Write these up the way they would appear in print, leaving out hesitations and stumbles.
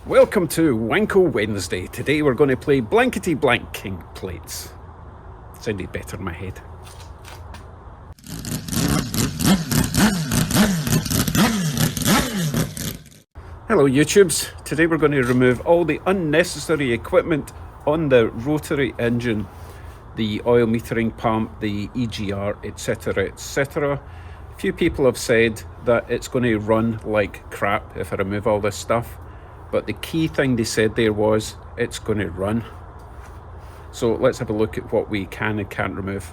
Welcome to Wankel Wednesday. Today we're going to play blankety blanking plates. Sounded better in my head. Hello YouTubes. Today we're going to remove all the unnecessary equipment on the rotary engine, the oil metering pump, the EGR, etc, etc. A few people have said that it's going to run like crap if I remove all this stuff. But the key thing they said there was, it's going to run. So let's have a look at what we can and can't remove.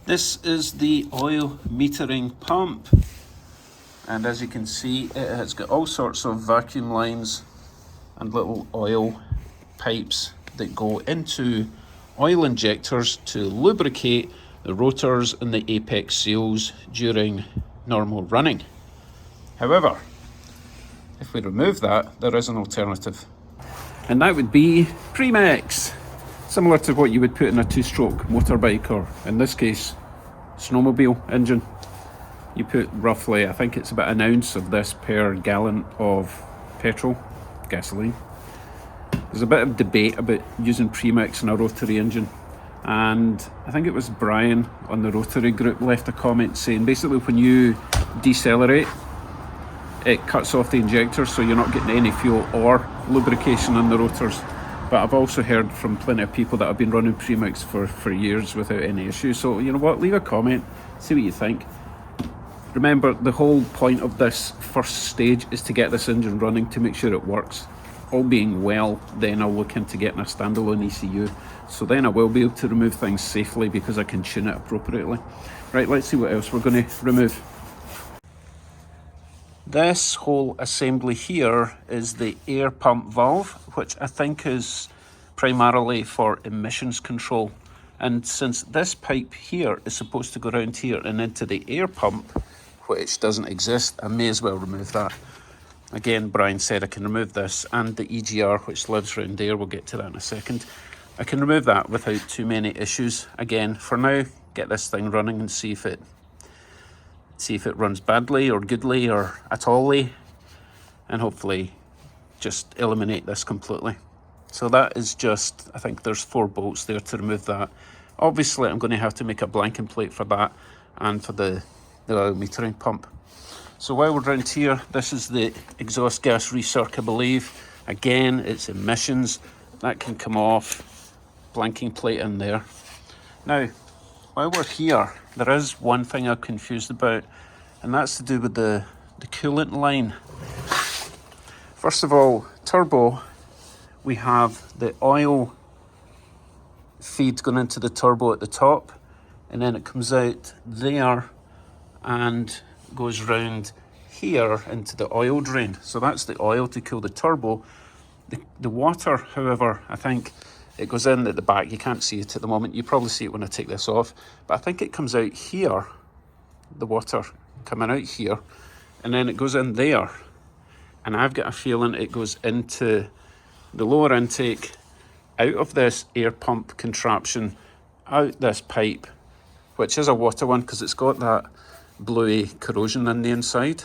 This is the oil metering pump. And as you can see, it has got all sorts of vacuum lines and little oil pipes that go into oil injectors to lubricate the rotors and the apex seals during normal running. However, if we remove that, there is an alternative. And that would be premix, similar to what you would put in a two-stroke motorbike, or in this case, snowmobile engine. You put roughly, I think it's about an ounce of this per gallon of petrol, gasoline. There's a bit of debate about using premix in a rotary engine. And I think it was Brian on the Rotary group left a comment saying basically when you decelerate, it cuts off the injector, so you're not getting any fuel or lubrication on the rotors. But I've also heard from plenty of people that have been running premix for years without any issue. So you know what, leave a comment, see what you think. Remember, the whole point of this first stage is to get this engine running, to make sure it works. All being well, then I'll look into getting a standalone ECU. So then I will be able to remove things safely because I can tune it appropriately. Right, let's see what else we're going to remove. This whole assembly here is the air pump valve, which I think is primarily for emissions control. And since this pipe here is supposed to go around here and into the air pump, which doesn't exist, I may as well remove that. Again, Brian said I can remove this and the EGR, which lives around there. We'll get to that in a second. I can remove that without too many issues. Again, for now, get this thing running and see if it runs badly or goodly or at all-y, and hopefully just eliminate this completely. So that is just, I think there's 4 bolts there to remove that. Obviously I'm going to have to make a blanking plate for that and for the oil metering pump. So while we're around here, this is the exhaust gas recirc, I believe. Again, it's emissions. That can come off. Blanking plate in there. Now, while we're here, there is one thing I'm confused about, and that's to do with the coolant line. First of all, turbo, we have the oil feed going into the turbo at the top, and then it comes out there and goes round here into the oil drain. So that's the oil to cool the turbo. The water, however, I think it goes in at the back. You can't see it at the moment. You probably see it when I take this off. But I think it comes out here, the water coming out here, and then it goes in there. And I've got a feeling it goes into the lower intake, out of this air pump contraption, out this pipe, which is a water one because it's got that bluey corrosion in the inside.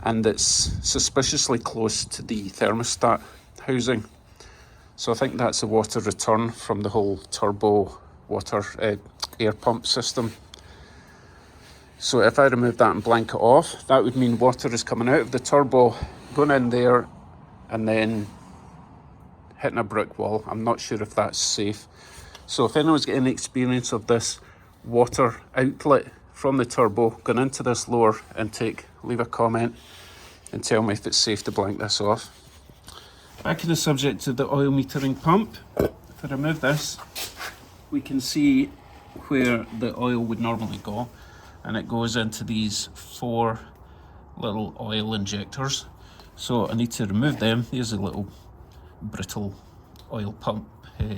And it's suspiciously close to the thermostat housing. So I think that's a water return from the whole turbo water air pump system. So if I remove that and blank it off, that would mean water is coming out of the turbo, going in there, and then hitting a brick wall. I'm not sure if that's safe. So if anyone's got any experience of this water outlet from the turbo going into this lower intake, leave a comment and tell me if it's safe to blank this off. Back to the subject of the oil metering pump. If I remove this, we can see where the oil would normally go, and it goes into these 4 little oil injectors. So I need to remove them. These are little brittle oil pump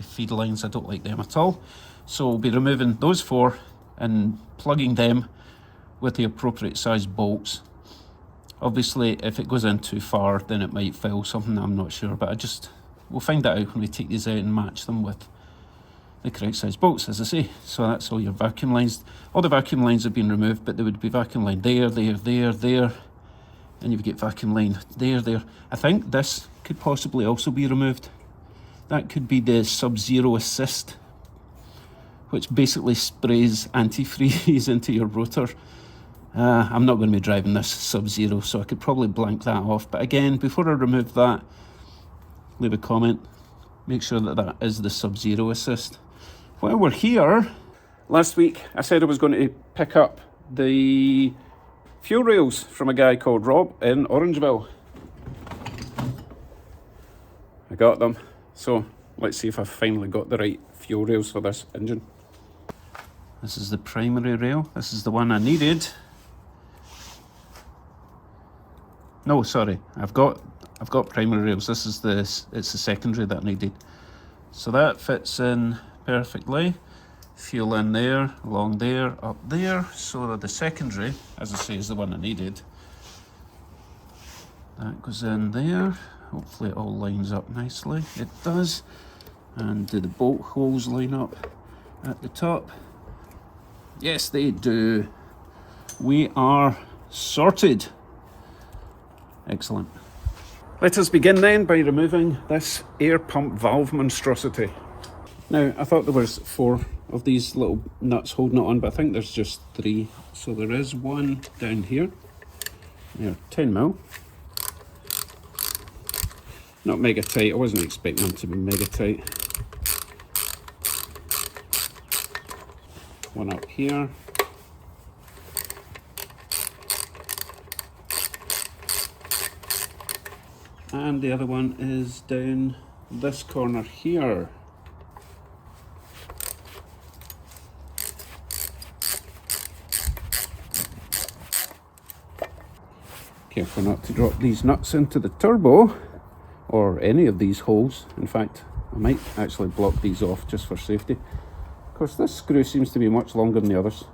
feed lines. I don't like them at all. So we'll be removing those 4 and plugging them with the appropriate size bolts. Obviously, if it goes in too far, then it might fail something, I'm not sure, but we'll find that out when we take these out and match them with the correct size bolts, as I say. So that's all your vacuum lines. All the vacuum lines have been removed, but there would be vacuum line there, And you've got vacuum line there. I think this could possibly also be removed. That could be the Sub-Zero Assist, which basically sprays antifreeze into your rotor. I'm not going to be driving this Sub-Zero, so I could probably blank that off. But again, before I remove that, leave a comment. Make sure that that is the Sub-Zero Assist. While we're here, last week I said I was going to pick up the fuel rails from a guy called Rob in Orangeville. I got them. So let's see if I've finally got the right fuel rails for this engine. This is the primary rail. This is the one I needed. No, sorry, I've got primary rails. It's the secondary that I needed. So that fits in perfectly. Fuel in there, along there, up there. So the secondary, as I say, is the one I needed. That goes in there. Hopefully it all lines up nicely. It does. And do the bolt holes line up at the top? Yes, they do. We are sorted. Excellent. Let us begin then by removing this air pump valve monstrosity. Now, I thought there was 4 of these little nuts holding it on, but I think there's just 3. So there is one down here. They're 10mm. Not mega tight. I wasn't expecting them to be mega tight. One up here. And the other one is down this corner here. Careful not to drop these nuts into the turbo or any of these holes. In fact, I might actually block these off just for safety. Of course, this screw seems to be much longer than the others,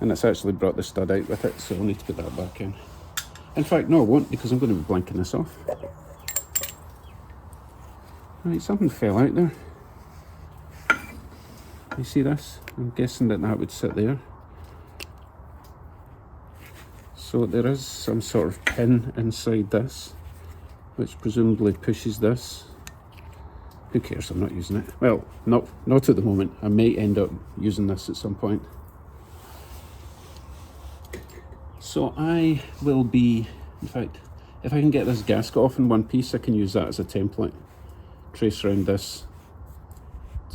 and it's actually brought the stud out with it, so I'll need to put that back in. In fact, no, I won't, because I'm going to be blanking this off. Right, something fell out there. You see this? I'm guessing that would sit there. So there is some sort of pin inside this, which presumably pushes this. Who cares, I'm not using it. Well, not at the moment. I may end up using this at some point. So I will be, in fact, if I can get this gasket off in one piece, I can use that as a template. Trace around this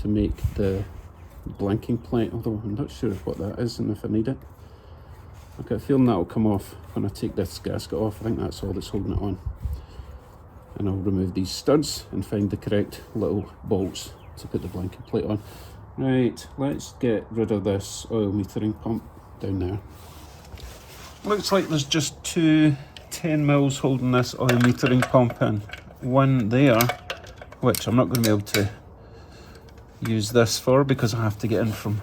to make the blanking plate, although I'm not sure what that is and if I need it. I've got a feeling that will come off when I take this gasket off. I think that's all that's holding it on. And I'll remove these studs and find the correct little bolts to put the blanking plate on. Right, let's get rid of this oil metering pump down there. Looks like there's just 2 10mm holding this oil metering pump in. One there, which I'm not going to be able to use this for because I have to get in from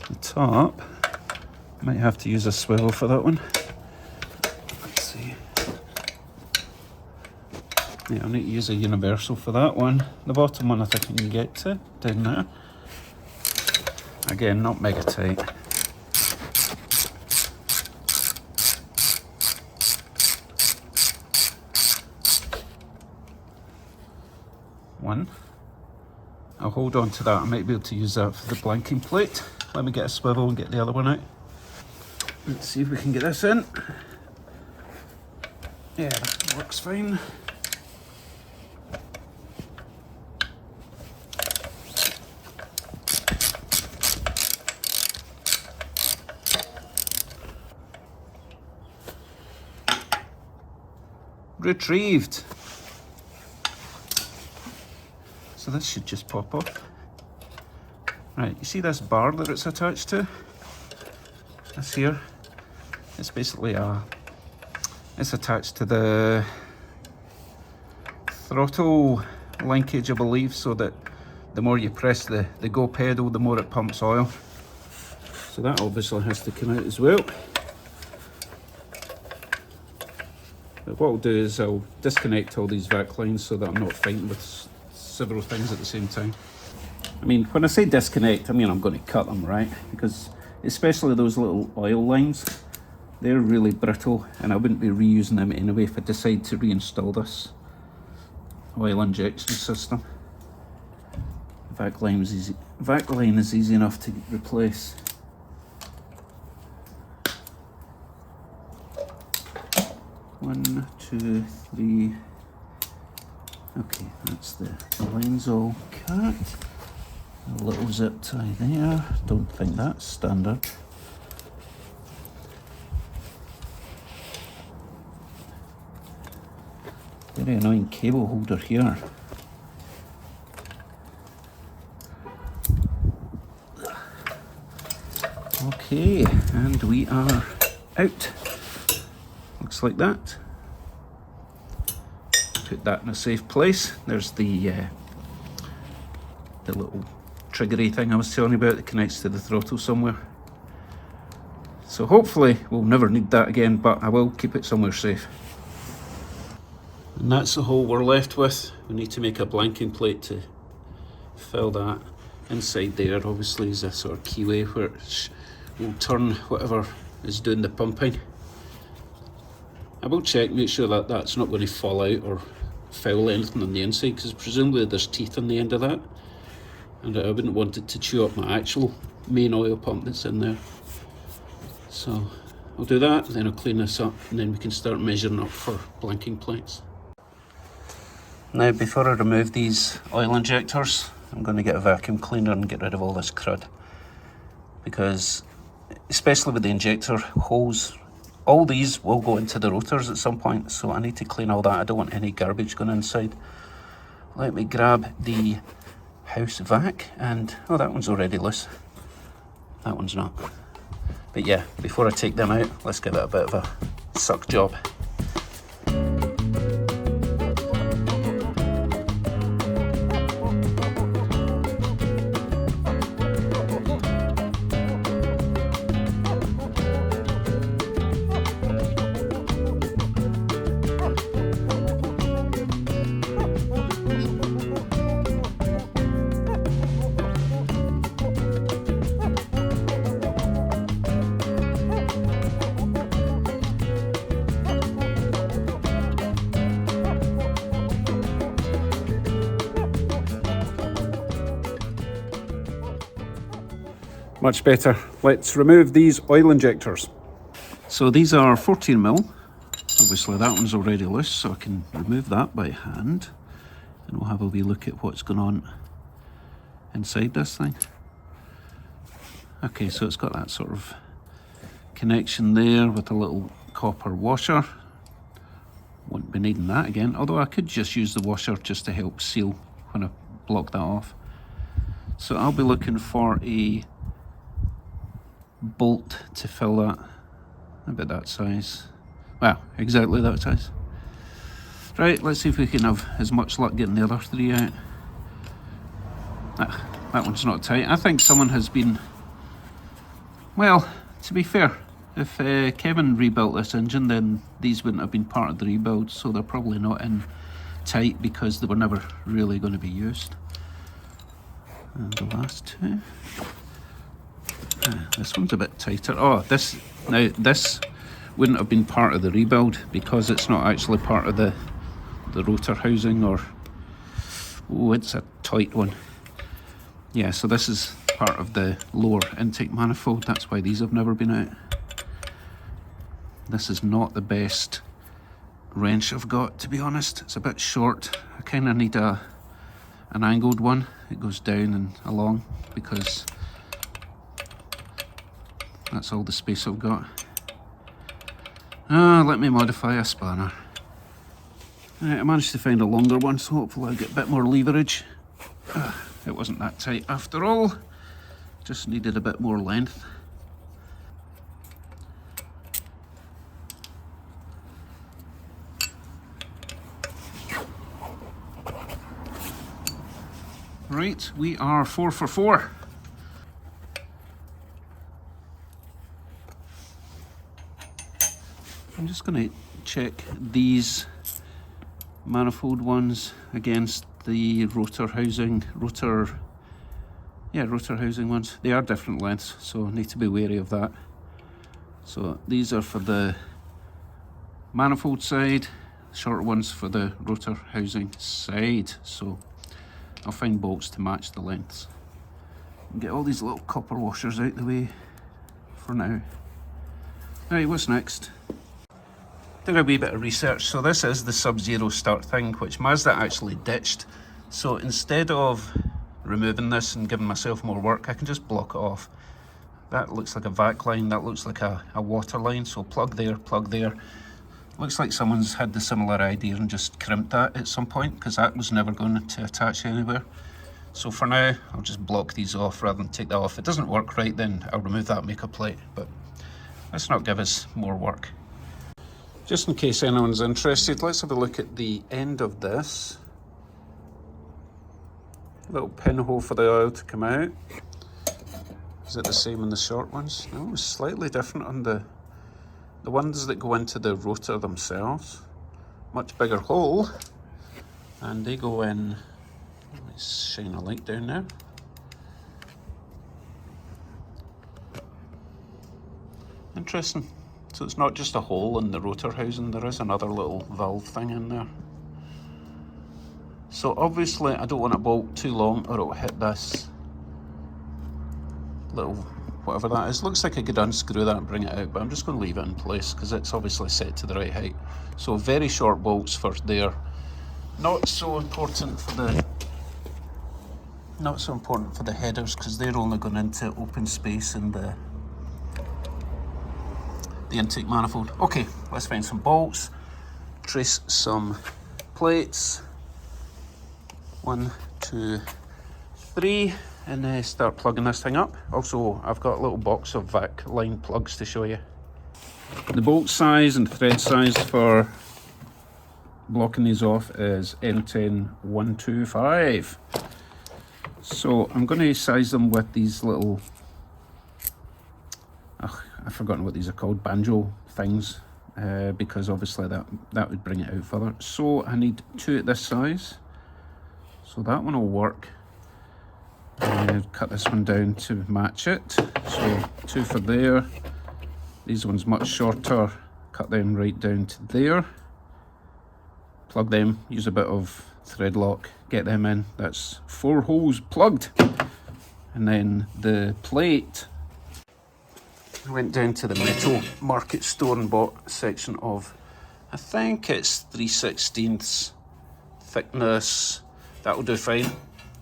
the top. Might have to use a swivel for that one. Let's see. Yeah, I'll need to use a universal for that one. The bottom one I think I can get to, down there. Again, not mega tight. One. I'll hold on to that. I might be able to use that for the blanking plate. Let me get a swivel and get the other one out. Let's see if we can get this in. Yeah, that works fine. Retrieved. So this should just pop off. Right, you see this bar that it's attached to? This here. It's basically it's attached to the throttle linkage, I believe, so that the more you press the go pedal, the more it pumps oil. So that obviously has to come out as well. But what I'll do is I'll disconnect all these vac lines so that I'm not fighting with several things at the same time. I mean, when I say disconnect, I mean I'm going to cut them, right? Because especially those little oil lines, They're really brittle, and I wouldn't be reusing them anyway if I decide to reinstall this oil injection system. Vac line is easy enough to replace. One, two, three. Okay, that's the line's all cut. A little zip tie there. Don't think that's standard. Very annoying cable holder here. Okay, and we are out. Looks like that. Put that in a safe place. There's the little triggery thing I was telling you about that connects to the throttle somewhere. So hopefully we'll never need that again, but I will keep it somewhere safe. And that's the hole we're left with. We need to make a blanking plate to fill that. Inside there obviously is a sort of keyway where it will turn whatever is doing the pumping. I will check, make sure that that's not going to fall out or foul anything on the inside, because presumably there's teeth on the end of that, and I wouldn't want it to chew up my actual main oil pump that's in there. So I'll do that, then I'll clean this up, and then we can start measuring up for blanking plates. Now, before I remove these oil injectors, I'm going to get a vacuum cleaner and get rid of all this crud, because especially with the injector holes, all these will go into the rotors at some point, so I need to clean all that. I don't want any garbage going inside. Let me grab the house vac, and oh, that one's already loose. That one's not. But yeah, before I take them out, let's give it a bit of a suck job. Much better. Let's remove these oil injectors. So these are 14mm. Obviously that one's already loose, so I can remove that by hand. And we'll have a wee look at what's going on inside this thing. Okay, so it's got that sort of connection there with a little copper washer. Won't be needing that again, although I could just use the washer just to help seal when I block that off. So I'll be looking for a bolt to fill that, about that size. Well, exactly that size. Right, let's see if we can have as much luck getting the other three out. That one's not tight. I think someone has been, well, to be fair, if Kevin rebuilt this engine, then these wouldn't have been part of the rebuild, so they're probably not in tight because they were never really going to be used. And the last two. This one's a bit tighter. Oh, this wouldn't have been part of the rebuild because it's not actually part of the rotor housing, or oh, it's a tight one. Yeah, so this is part of the lower intake manifold. That's why these have never been out. This is not the best wrench I've got, to be honest. It's a bit short. I kind of need an angled one. It goes down and along because that's all the space I've got. Let me modify a spanner. Right, I managed to find a longer one, so hopefully I'll get a bit more leverage. It wasn't that tight after all, just needed a bit more length. Right, we are 4 for 4. I'm just going to check these manifold ones against the rotor housing ones. They are different lengths, so I need to be wary of that. So these are for the manifold side, shorter ones for the rotor housing side. So I'll find bolts to match the lengths. And get all these little copper washers out the way for now. Right, what's next? Did a wee bit of research. So this is the Sub-Zero start thing, which Mazda actually ditched. So instead of removing this and giving myself more work, I can just block it off. That looks like a vac line, that looks like a water line, so plug there, plug there. Looks like someone's had the similar idea and just crimped that at some point, because that was never going to attach anywhere. So for now, I'll just block these off rather than take that off. If it doesn't work right, then I'll remove that makeup plate, but let's not give us more work. Just in case anyone's interested, let's have a look at the end of this. Little pinhole for the oil to come out. Is it the same in the short ones? No, it's slightly different on the ones that go into the rotor themselves. Much bigger hole, and they go in. Let's shine a light down there. Interesting. So it's not just a hole in the rotor housing, there is another little valve thing in there. So obviously I don't want a bolt too long or it'll hit this little whatever that is. Looks like I could unscrew that and bring it out, but I'm just going to leave it in place because it's obviously set to the right height. So very short bolts for there. Not so important for the headers because they're only going into open space in the intake manifold. Okay, let's find some bolts, trace some plates. 1, 2, 3, and start plugging this thing up. Also, I've got a little box of vac line plugs to show you. The bolt size and thread size for blocking these off is M10-125. So I'm going to size them with these little, I've forgotten what these are called, banjo things, because obviously that would bring it out further. So I need 2 at this size. So that one will work. Cut this one down to match it. So 2 for there. These ones much shorter. Cut them right down to there. Plug them. Use a bit of thread lock. Get them in. That's 4 holes plugged. And then the plate. I went down to the metal market store and bought a section of, I think it's 3/16 thickness. That'll do fine.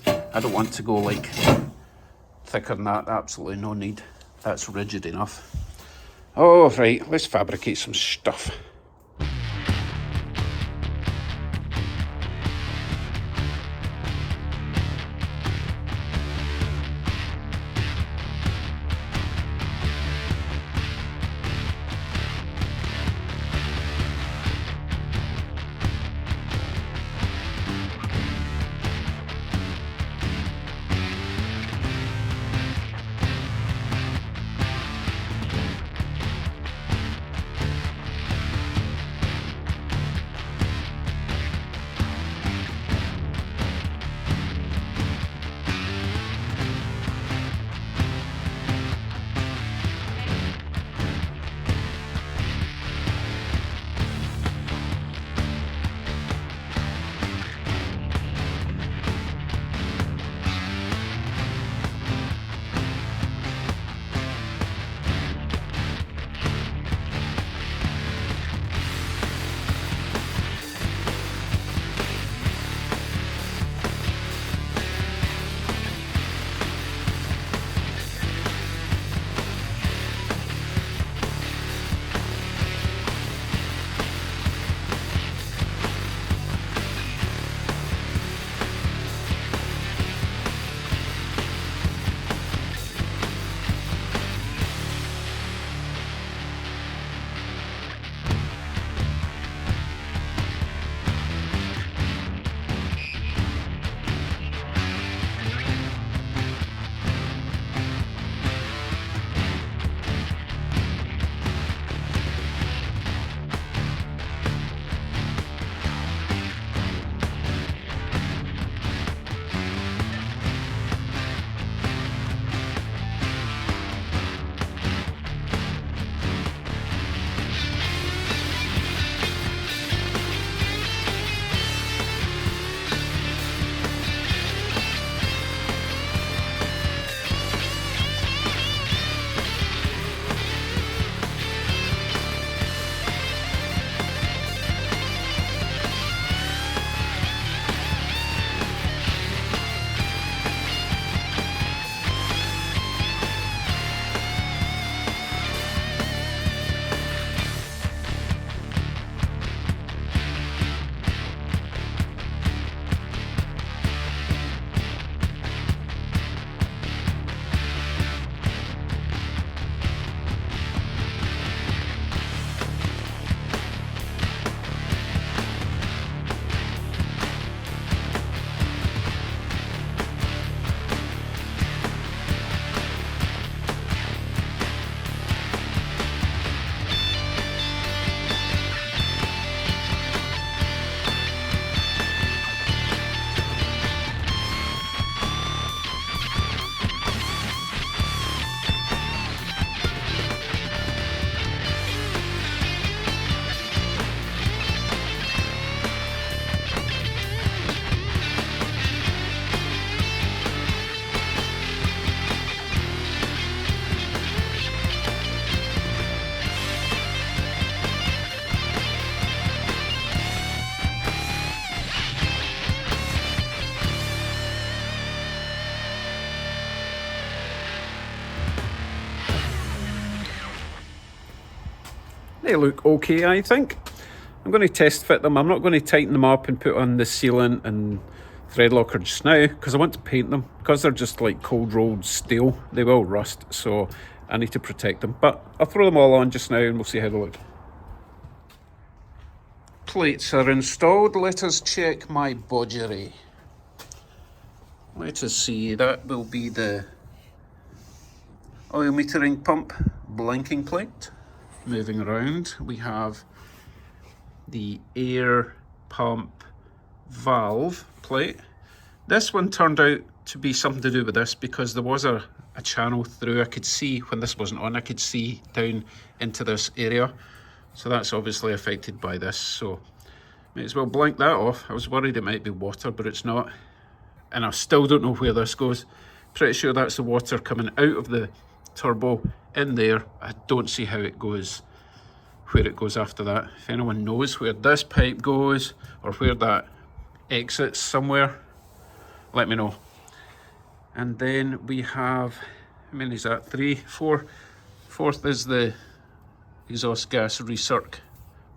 I don't want to go like thicker than that, absolutely no need. That's rigid enough. Oh, right, let's fabricate some stuff. They look okay, I think. I'm going to test fit them. I'm not going to tighten them up and put on the sealant and thread locker just now because I want to paint them. Because they're just like cold rolled steel, they will rust, so I need to protect them. But I'll throw them all on just now and we'll see how they look. Plates are installed. Let us check my bodgery. Let us see, that will be the oil metering pump blinking plate. Moving around, we have the air pump valve plate. This one turned out to be something to do with this because there was a channel through. I could see when this wasn't on, I could see down into this area. So that's obviously affected by this. So may as well blink that off. I was worried it might be water, but it's not. And I still don't know where this goes. Pretty sure that's the water coming out of the turbo in there. I don't see how it goes, where it goes after that. If anyone knows where this pipe goes or where that exits somewhere, let me know. And then we have, how many is that? 3, 4. Fourth is the exhaust gas recirc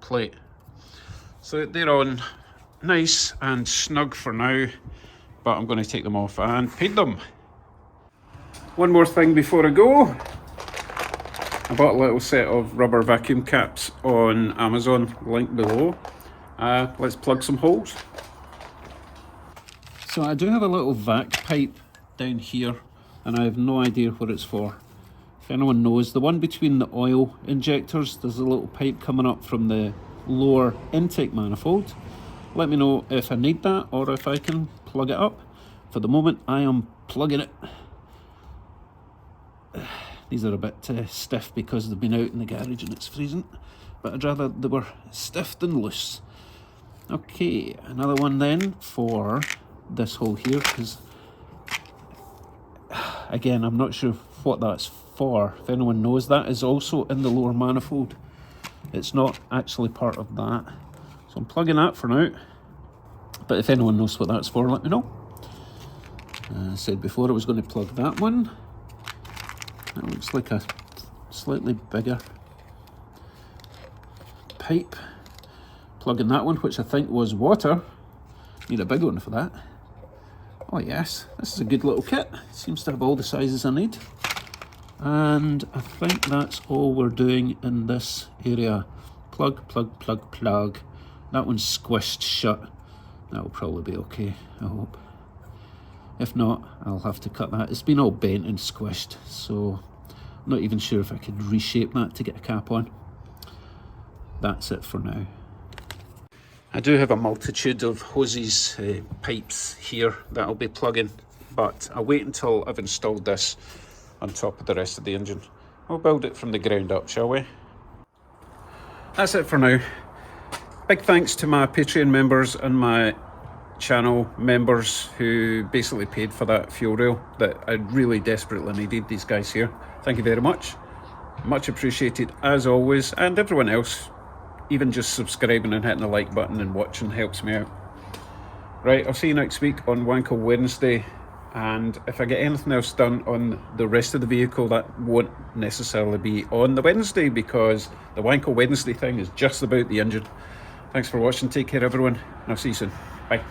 plate. So they're on nice and snug for now, but I'm going to take them off and paint them. One more thing before I go. I bought a little set of rubber vacuum caps on Amazon, link below. Let's plug some holes. So I do have a little vac pipe down here and I have no idea what it's for. If anyone knows, the one between the oil injectors, there's a little pipe coming up from the lower intake manifold. Let me know if I need that or if I can plug it up. For the moment I am plugging it. These are a bit stiff because they've been out in the garage and it's freezing, but I'd rather they were stiff than loose. Okay, another one then for this hole here, because again I'm not sure what that's for. If anyone knows, that is also in the lower manifold. It's not actually part of that, so I'm plugging that for now, but if anyone knows what that's for, let me know. I said before I was going to plug that one. That looks like a slightly bigger pipe. Plugging that one, which I think was water. Need a big one for that. Oh yes, this is a good little kit. Seems to have all the sizes I need. And I think that's all we're doing in this area. Plug, plug, plug, plug. That one's squished shut. That'll probably be okay, I hope. If not, I'll have to cut that. It's been all bent and squished, so I'm not even sure if I could reshape that to get a cap on. That's it for now. I do have a multitude of hoses, pipes here that I'll be plugging, but I'll wait until I've installed this on top of the rest of the engine. We'll build it from the ground up, shall we? That's it for now. Big thanks to my Patreon members and my channel members who basically paid for that fuel rail that I really desperately needed. These guys here, thank you very much. Much appreciated as always, and everyone else, even just subscribing and hitting the like button and watching helps me out. Right, I'll see you next week on Wankel Wednesday, and if I get anything else done on the rest of the vehicle, that won't necessarily be on the Wednesday because the Wankel Wednesday thing is just about the engine. Thanks for watching, take care everyone, and I'll see you soon. Bye.